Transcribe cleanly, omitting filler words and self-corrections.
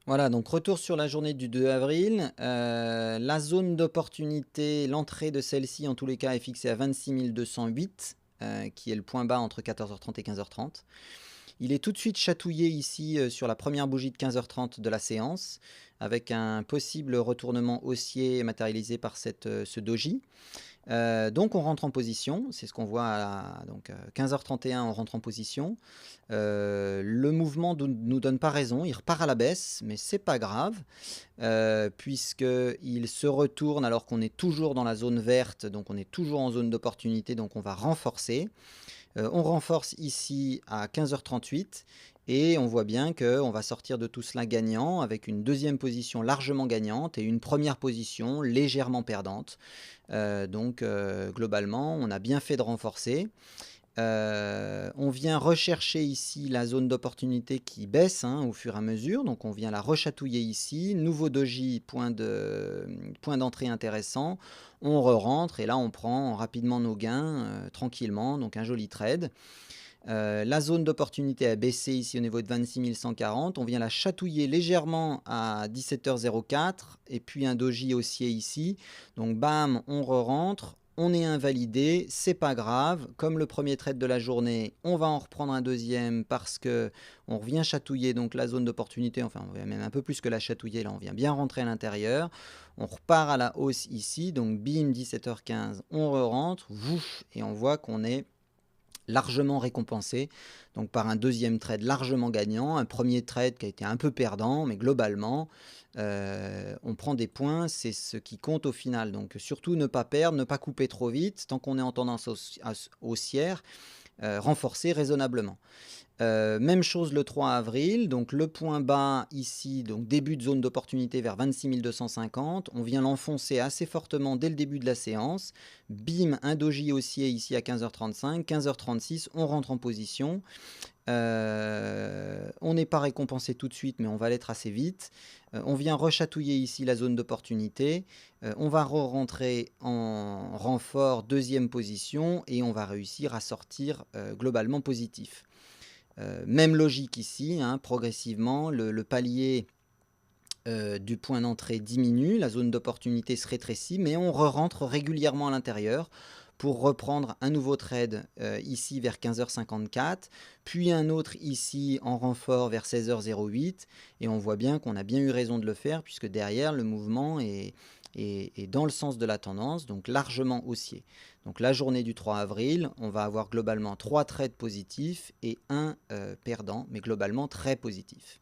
Voilà, donc retour sur la journée du 2 avril. La zone d'opportunité, l'entrée de celle-ci, en tous les cas, est fixée à 26 208, qui est le point bas entre 14h30 et 15h30. Il est tout de suite chatouillé ici, sur la première bougie de 15h30 de la séance, avec un possible retournement haussier matérialisé par ce doji. Donc on rentre en position, c'est ce qu'on voit à donc 15h31, on rentre en position. Le mouvement nous donne pas raison, il repart à la baisse, mais c'est pas grave, puisqu'il se retourne alors qu'on est toujours dans la zone verte, donc on est toujours en zone d'opportunité, donc on va renforcer. On renforce ici à 15h38 et on voit bien qu'on va sortir de tout cela gagnant avec une deuxième position largement gagnante et une première position légèrement perdante. Globalement, on a bien fait de renforcer. On vient rechercher ici la zone d'opportunité qui baisse au fur et à mesure, donc on vient la rechatouiller ici. Nouveau doji, point d'entrée intéressant. On re-rentre et là on prend rapidement nos gains tranquillement, donc un joli trade. La zone d'opportunité a baissé ici au niveau de 26 140. On vient la chatouiller légèrement à 17h04 et puis un doji haussier ici. Donc bam, on re-rentre. On est invalidé, c'est pas grave. Comme le premier trade de la journée, on va en reprendre un deuxième parce que on revient chatouiller donc la zone d'opportunité. Enfin, on va même un peu plus que la chatouiller. Là, on vient bien rentrer à l'intérieur. On repart à la hausse ici. Donc bim, 17h15, on re-rentre. Et on voit qu'on est largement récompensé, donc par un deuxième trade largement gagnant, un premier trade qui a été un peu perdant, mais globalement, on prend des points, c'est ce qui compte au final. Donc surtout ne pas perdre, ne pas couper trop vite, tant qu'on est en tendance haussière, renforcer raisonnablement. Même chose le 3 avril, donc le point bas ici, donc début de zone d'opportunité vers 26 250. On vient l'enfoncer assez fortement dès le début de la séance. Bim, un doji haussier ici à 15h35, 15h36, on rentre en position. On n'est pas récompensé tout de suite, mais on va l'être assez vite. On vient rechatouiller ici la zone d'opportunité. On va rentrer en renfort, deuxième position, et on va réussir à sortir globalement positif. Même logique ici, progressivement, le palier du point d'entrée diminue, la zone d'opportunité se rétrécit, mais on re-rentre régulièrement à l'intérieur pour reprendre un nouveau trade ici vers 15h54, puis un autre ici en renfort vers 16h08, et on voit bien qu'on a bien eu raison de le faire, puisque derrière, le mouvement est dans le sens de la tendance, donc largement haussier. Donc la journée du 3 avril, on va avoir globalement 3 trades positifs et un perdant, mais globalement très positif.